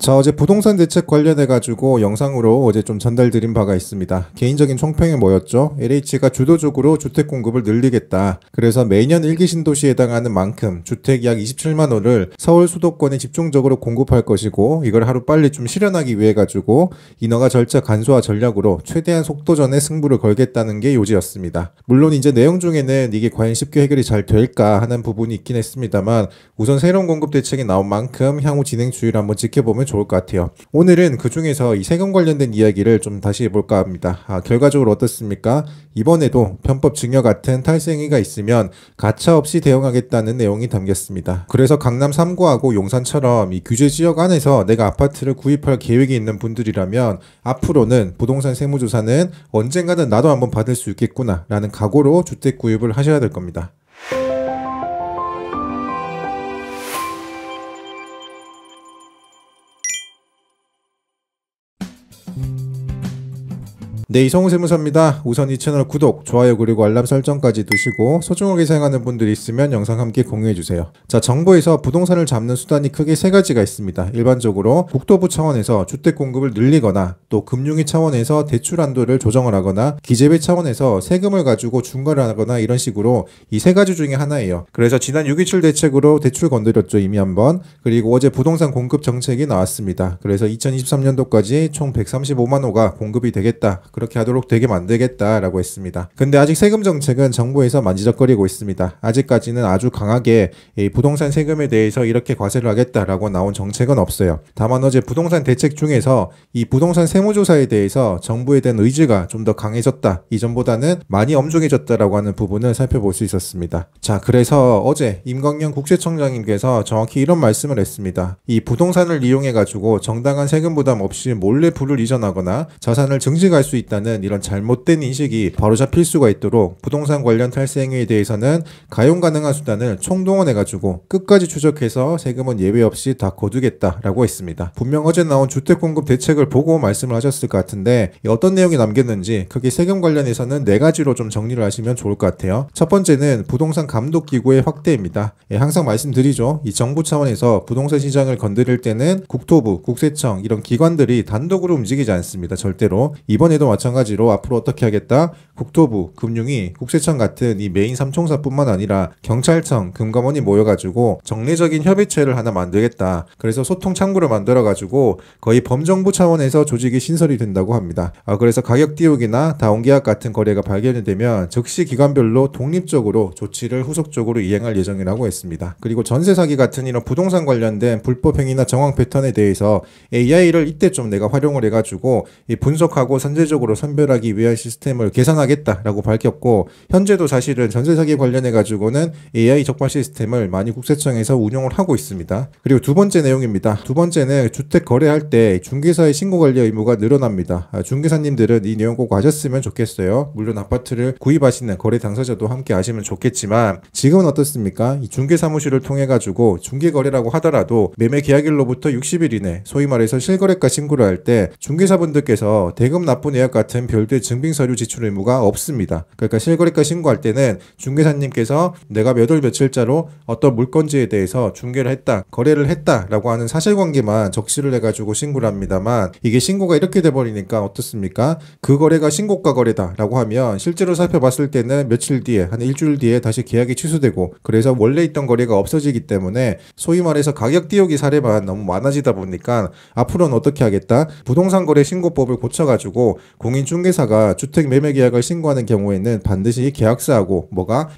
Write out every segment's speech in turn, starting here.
자, 어제 부동산 대책 관련해 가지고 영상으로 어제 좀 전달드린 바가 있습니다. 개인적인 총평이 뭐였죠? LH가 주도적으로 주택 공급을 늘리겠다. 그래서 매년 1기 신도시에 해당하는 만큼 주택 약 27만 호를 서울 수도권에 집중적으로 공급할 것이고, 이걸 하루빨리 좀 실현하기 위해 가지고 인허가 절차 간소화 전략으로 최대한 속도전에 승부를 걸겠다는 게 요지였습니다. 물론 이제 내용 중에는 이게 과연 쉽게 해결이 잘 될까 하는 부분이 있긴 했습니다만, 우선 새로운 공급 대책이 나온 만큼 향후 진행 추이를 한번 지켜보면 좋을 것 같아요. 오늘은 그 중에서 이 세금 관련된 이야기를 좀 다시 해볼까 합니다. 결과적으로 어떻습니까? 이번에도 편법 증여 같은 탈세행위가 있으면 가차 없이 대응하겠다는 내용이 담겼습니다. 그래서 강남 3구하고 용산처럼 이 규제 지역 안에서 내가 아파트를 구입할 계획이 있는 분들이라면 앞으로는 부동산 세무조사는 언젠가는 나도 한번 받을 수 있겠구나 라는 각오로 주택 구입을 하셔야 될 겁니다. 네, 이성우 세무사입니다. 우선 이 채널 구독, 좋아요 그리고 알람 설정까지 두시고 소중하게 사용하는 분들이 있으면 영상 함께 공유해주세요. 자, 정부에서 부동산을 잡는 수단이 크게 세 가지가 있습니다. 일반적으로 국토부 차원에서 주택 공급을 늘리거나, 또 금융위 차원에서 대출 한도를 조정을 하거나, 기재부 차원에서 세금을 가지고 중과를 하거나, 이런 식으로 이 세 가지 중에 하나예요. 그래서 지난 6.27 대책으로 대출 건드렸죠, 이미 한번. 그리고 어제 부동산 공급 정책이 나왔습니다. 그래서 2023년도까지 총 135만 호가 공급이 되겠다, 그렇게 하도록 되게 만들겠다라고 했습니다. 근데 아직 세금 정책은 정부에서 만지작거리고 있습니다. 아직까지는 아주 강하게 이 부동산 세금에 대해서 이렇게 과세를 하겠다라고 나온 정책은 없어요. 다만 어제 부동산 대책 중에서 이 부동산 세무조사에 대해서 정부에 대한 의지가 좀 더 강해졌다, 이전보다는 많이 엄중해졌다라고 하는 부분을 살펴볼 수 있었습니다. 자, 그래서 어제 임광영 국세청장님께서 정확히 이런 말씀을 했습니다. 이 부동산을 이용해 가지고 정당한 세금 부담 없이 몰래 부를 이전하거나 자산을 증식할 수 있다는 이런 잘못된 인식이 바로잡힐 수가 있도록 부동산 관련 탈세 행위에 대해서는 가용 가능한 수단을 총동원해가지고 끝까지 추적해서 세금은 예외 없이 다 거두겠다라고 했습니다. 분명 어제 나온 주택공급 대책을 보고 말씀을 하셨을 것 같은데, 어떤 내용이 남겼는지 크게 세금 관련해서는 네 가지로 좀 정리를 하시면 좋을 것 같아요. 첫 번째는 부동산 감독기구의 확대입니다. 항상 말씀드리죠. 이 정부 차원에서 부동산 시장을 건드릴 때는 국토부, 국세청 이런 기관들이 단독으로 움직이지 않습니다. 절대로. 이번에도 마찬가지로 앞으로 어떻게 하겠다? 국토부, 금융위, 국세청 같은 이 메인 3총사뿐만 아니라 경찰청, 금감원이 모여가지고 정례적인 협의체를 하나 만들겠다. 그래서 소통 창구를 만들어가지고 거의 범정부 차원에서 조직이 신설이 된다고 합니다. 그래서 가격 띄우기나 다운계약 같은 거래가 발견이 되면 즉시 기관별로 독립적으로 조치를 후속적으로 이행할 예정이라고 했습니다. 그리고 전세 사기 같은 이런 부동산 관련된 불법 행위나 정황 패턴에 대해서 AI를 이때 좀 내가 활용을 해가지고 분석하고 선제적으로 선별하기 위한 시스템을 개선하겠다라고 밝혔고, 현재도 사실은 전세 사기 관련해 가지고는 AI 적발 시스템을 많이 국세청에서 운용을 하고 있습니다. 그리고 두 번째 내용입니다. 두 번째는 주택 거래할 때 중개사의 신고 관리 의무가 늘어납니다. 중개사님들은 이 내용 꼭 아셨으면 좋겠어요. 물론 아파트를 구입하시는 거래 당사자도 함께 아시면 좋겠지만, 지금은 어떻습니까? 이 중개사무실을 통해 가지고 중개 거래라고 하더라도 매매 계약일로부터 60일 이내, 소위 말해서 실거래가 신고를 할 때 중개사분들께서 대금 납부 내역 같은 별도의 증빙 서류 지출 의무가 없습니다. 그러니까 실거래가 신고할 때는 중개사님께서 내가 몇 월 며칠자로 어떤 물건지에 대해서 중개를 했다, 거래를 했다라고 하는 사실관계만 적시를 해가지고 신고를 합니다만, 이게 신고가 이렇게 돼버리니까 어떻습니까? 그 거래가 신고가 거래다라고 하면 실제로 살펴봤을 때는 며칠 뒤에, 한 일주일 뒤에 다시 계약이 취소되고, 그래서 원래 있던 거래가 없어지기 때문에 소위 말해서 가격 띄우기 사례만 너무 많아지다 보니까 앞으로는 어떻게 하겠다? 부동산 거래 신고법을 고쳐가지고 공인중개사가 주택 매매 계약을 신고하는 경우에는 반드시 계약서하고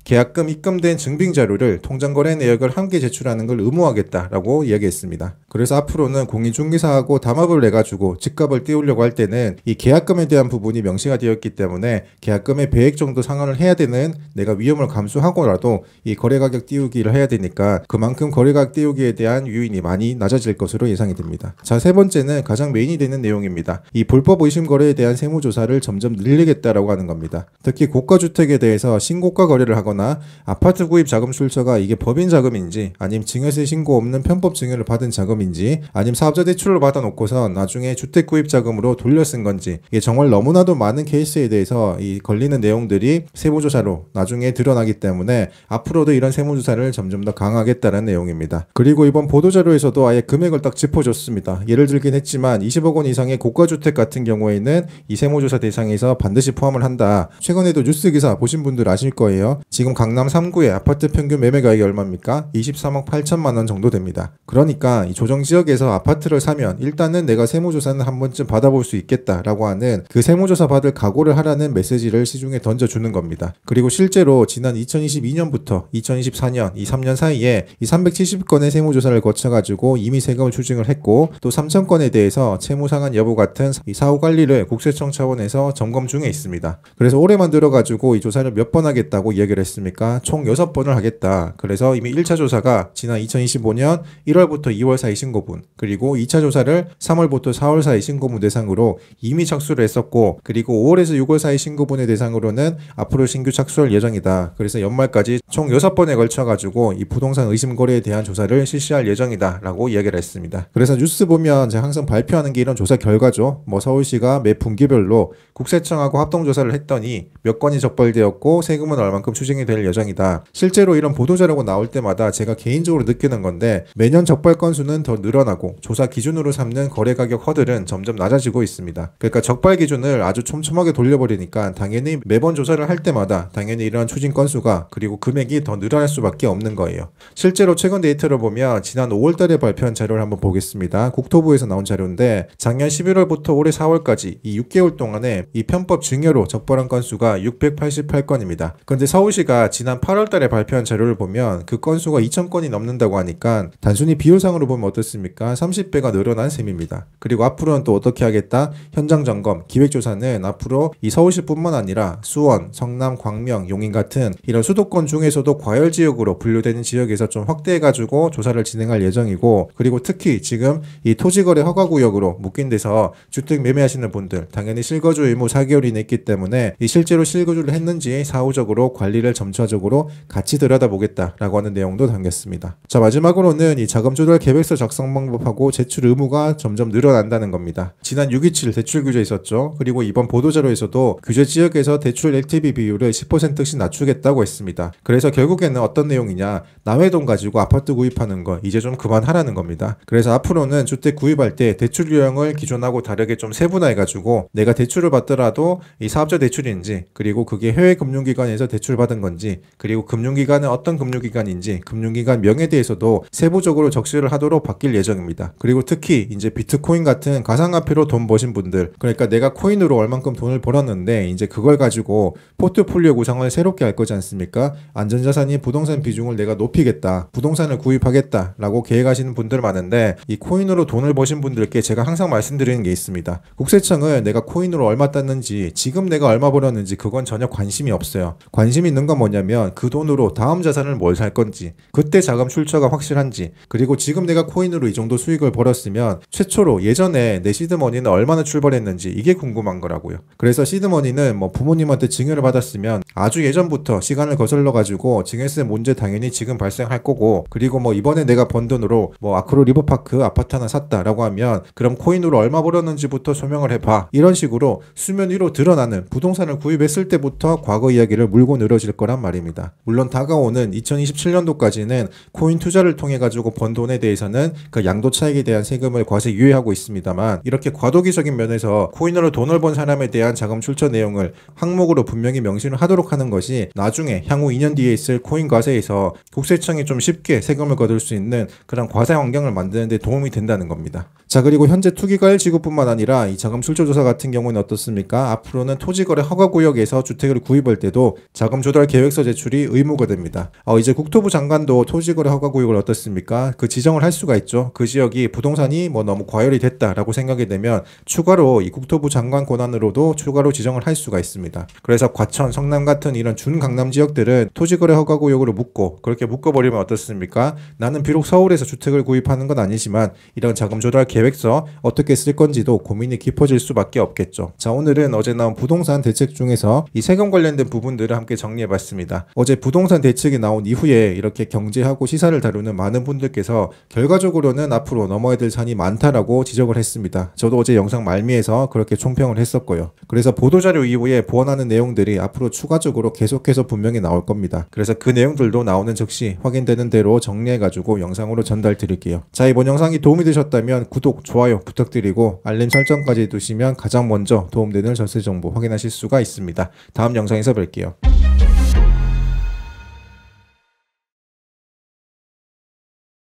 계약금 입금된 증빙 자료를, 통장 거래 내역을 함께 제출하는 걸 의무화하겠다라고 이야기했습니다. 그래서 앞으로는 공인중개사하고 담합을 내가지고 집값을 띄우려고 할 때는 이 계약금에 대한 부분이 명시가 되었기 때문에 계약금의 배액 정도 상환을 해야 되는, 내가 위험을 감수하고라도 이 거래 가격 띄우기를 해야 되니까 그만큼 거래 가격 띄우기에 대한 유인이 많이 낮아질 것으로 예상이 됩니다. 자, 세 번째는 가장 메인이 되는 내용입니다. 이 불법 의심 거래에 대한 세무 세무조사를 점점 늘리겠다라고 하는 겁니다. 특히 고가주택에 대해서 신고가 거래를 하거나 아파트 구입 자금 출처가 이게 법인 자금인지 아니면 증여세 신고 없는 편법 증여를 받은 자금인지 아니면 사업자 대출을 받아놓고서 나중에 주택 구입 자금으로 돌려 쓴 건지 이게 정말 너무나도 많은 케이스에 대해서 이 걸리는 내용들이 세무조사로 나중에 드러나기 때문에 앞으로도 이런 세무조사를 점점 더 강화하겠다는 내용입니다. 그리고 이번 보도자료에서도 아예 금액을 딱 짚어줬습니다. 예를 들긴 했지만 20억 원 이상의 고가주택 같은 경우에는 이 세무조사 대상에서 반드시 포함을 한다. 최근에도 뉴스 기사 보신 분들 아실 거예요. 지금 강남 3구의 아파트 평균 매매 가격이 얼마입니까? 23억 8천만 원 정도 됩니다. 그러니까 이 조정지역에서 아파트를 사면 일단은 내가 세무조사는 한 번쯤 받아볼 수 있겠다라고 하는 그 세무조사 받을 각오를 하라는 메시지를 시중에 던져주는 겁니다. 그리고 실제로 지난 2022년부터 2024년 이 3년 사이에 이 370건의 세무조사를 거쳐가지고 이미 세금을 추징을 했고 또 3,000건에 대해서 채무상환 여부 같은 이 사후 관리를 국세청 차원에서 점검 중에 있습니다. 그래서 올해만 들어가지고 이 조사를 몇 번 하겠다고 이야기를 했습니까? 총 6번을 하겠다. 그래서 이미 1차 조사가 지난 2025년 1월부터 2월 사이 신고분, 그리고 2차 조사를 3월부터 4월 사이 신고분 대상으로 이미 착수를 했었고, 그리고 5월에서 6월 사이 신고분의 대상으로는 앞으로 신규 착수할 예정이다. 그래서 연말까지 총 6번에 걸쳐가지고 이 부동산 의심 거래에 대한 조사를 실시할 예정이다 라고 이야기를 했습니다. 그래서 뉴스 보면 제가 항상 발표하는 게 이런 조사 결과죠. 뭐 서울시가 매 분기별로 국세청하고 합동조사를 했더니 몇 건이 적발되었고 세금은 얼만큼 추징이 될 예정이다. 실제로 이런 보도자료가 나올 때마다 제가 개인적으로 느끼는 건데 매년 적발 건수는 더 늘어나고 조사 기준으로 삼는 거래 가격 허들은 점점 낮아지고 있습니다. 그러니까 적발 기준을 아주 촘촘하게 돌려버리니까 당연히 매번 조사를 할 때마다 당연히 이러한 추징 건수가 그리고 금액이 더 늘어날 수밖에 없는 거예요. 실제로 최근 데이터를 보면 지난 5월달에 발표한 자료를 한번 보겠습니다. 국토부에서 나온 자료인데 작년 11월부터 올해 4월까지 이 6개월 동안에 이 편법 증여로 적발한 건수가 688건입니다. 그런데 서울시가 지난 8월달에 발표한 자료를 보면 그 건수가 2,000건이 넘는다고 하니까 단순히 비율상으로 보면 어떻습니까? 30배가 늘어난 셈입니다. 그리고 앞으로는 또 어떻게 하겠다? 현장 점검, 기획조사는 앞으로 이 서울시뿐만 아니라 수원, 성남, 광명, 용인 같은 이런 수도권 중에서도 과열지역으로 분류되는 지역에서 좀 확대해가지고 조사를 진행할 예정이고, 그리고 특히 지금 이 토지거래 허가구역으로 묶인 데서 주택 매매하시는 분들 당연히 실거주 의무 4개월 이내 있기 때문에 이 실제로 실거주를 했는지 사후적으로 관리를 점차적으로 같이 들여다보겠다라고 하는 내용도 담겼습니다. 자, 마지막으로는 이 자금조달 계획서 작성 방법하고 제출 의무가 점점 늘어난다는 겁니다. 지난 6.27 대출 규제 있었죠. 그리고 이번 보도자료에서도 규제 지역에서 대출 LTV 비율을 10%씩 낮추겠다고 했습니다. 그래서 결국에는 어떤 내용이냐, 남의 돈 가지고 아파트 구입하는 거 이제 좀 그만하라는 겁니다. 그래서 앞으로는 주택 구입할 때 대출 유형을 기존하고 다르게 좀 세분화해가지고 내가 대출을 받더라도 이 사업자 대출인지, 그리고 그게 해외 금융기관에서 대출 받은 건지, 그리고 금융기관은 어떤 금융기관인지, 금융기관 명에 대해서도 세부적으로 적시를 하도록 바뀔 예정입니다. 그리고 특히 이제 비트코인 같은 가상화폐로 돈 버신 분들, 그러니까 내가 코인으로 얼만큼 돈을 벌었는데 이제 그걸 가지고 포트폴리오 구성을 새롭게 할 거지 않습니까? 안전자산인 부동산 비중을 내가 높이겠다, 부동산을 구입하겠다 라고 계획하시는 분들 많은데, 이 코인으로 돈을 버신 분들께 제가 항상 말씀드리는 게 있습니다. 국세청은 내가 코인으로 얼마 땄는지, 지금 내가 얼마 벌었는지 그건 전혀 관심이 없어요. 관심 있는 건 뭐냐면 그 돈으로 다음 자산을 뭘 살 건지, 그때 자금 출처가 확실한지, 그리고 지금 내가 코인으로 이 정도 수익을 벌었으면 최초로 예전에 내 시드머니는 얼마나 출발했는지 이게 궁금한 거라고요. 그래서 시드머니는 뭐 부모님한테 증여를 받았으면 아주 예전부터 시간을 거슬러 가지고 증여세 문제 당연히 지금 발생할 거고, 그리고 뭐 이번에 내가 번 돈으로 뭐 아크로 리버파크 아파트 하나 샀다라고 하면 그럼 코인으로 얼마 벌었는지부터 소명을 해봐, 이런 식으로 수면 위로 드러나는 부동산을 구입했을 때부터 과거 이야기를 물고 늘어질 거란 말입니다. 물론 다가오는 2027년도까지는 코인 투자를 통해 가지고 번 돈에 대해서는 그 양도 차익에 대한 세금을 과세 유예하고 있습니다만, 이렇게 과도기적인 면에서 코인으로 돈을 번 사람에 대한 자금 출처 내용을 항목으로 분명히 명시를 하도록 하는 것이 나중에 향후 2년 뒤에 있을 코인 과세에서 국세청이 좀 쉽게 세금을 거둘 수 있는 그런 과세 환경을 만드는 데 도움이 된다는 겁니다. 자, 그리고 현재 투기과열 지구뿐만 아니라 이 자금 출처 조사 같은 경우는 어떻습니까? 앞으로는 토지거래 허가구역에서 주택을 구입할 때도 자금 조달 계획서 제출이 의무가 됩니다. 이제 국토부 장관도 토지거래 허가구역을 어떻습니까? 그 지정을 할 수가 있죠. 그 지역이 부동산이 뭐 너무 과열이 됐다라고 생각이 되면 추가로 이 국토부 장관 권한으로도 추가로 지정을 할 수가 있습니다. 그래서 과천, 성남 같은 이런 준강남 지역들은 토지거래 허가구역으로 묶고, 그렇게 묶어버리면 어떻습니까? 나는 비록 서울에서 주택을 구입하는 건 아니지만 이런 자금 조달 계획서 어떻게 쓸 건지도 고민이 깊어질 수밖에 없다. 없겠죠. 자, 오늘은 어제 나온 부동산 대책 중에서 이 세금 관련된 부분들을 함께 정리해봤습니다. 어제 부동산 대책이 나온 이후에 이렇게 경제하고 시사를 다루는 많은 분들께서 결과적으로는 앞으로 넘어야 될 산이 많다라고 지적을 했습니다. 저도 어제 영상 말미에서 그렇게 총평을 했었고요. 그래서 보도자료 이후에 보완하는 내용들이 앞으로 추가적으로 계속해서 분명히 나올 겁니다. 그래서 그 내용들도 나오는 즉시 확인되는 대로 정리해가지고 영상으로 전달 드릴게요. 자, 이번 영상이 도움이 되셨다면 구독, 좋아요 부탁드리고 알림 설정까지 두시면 가장 먼저 도움되는 절세 정보 확인하실 수가 있습니다. 다음 영상에서 뵐게요.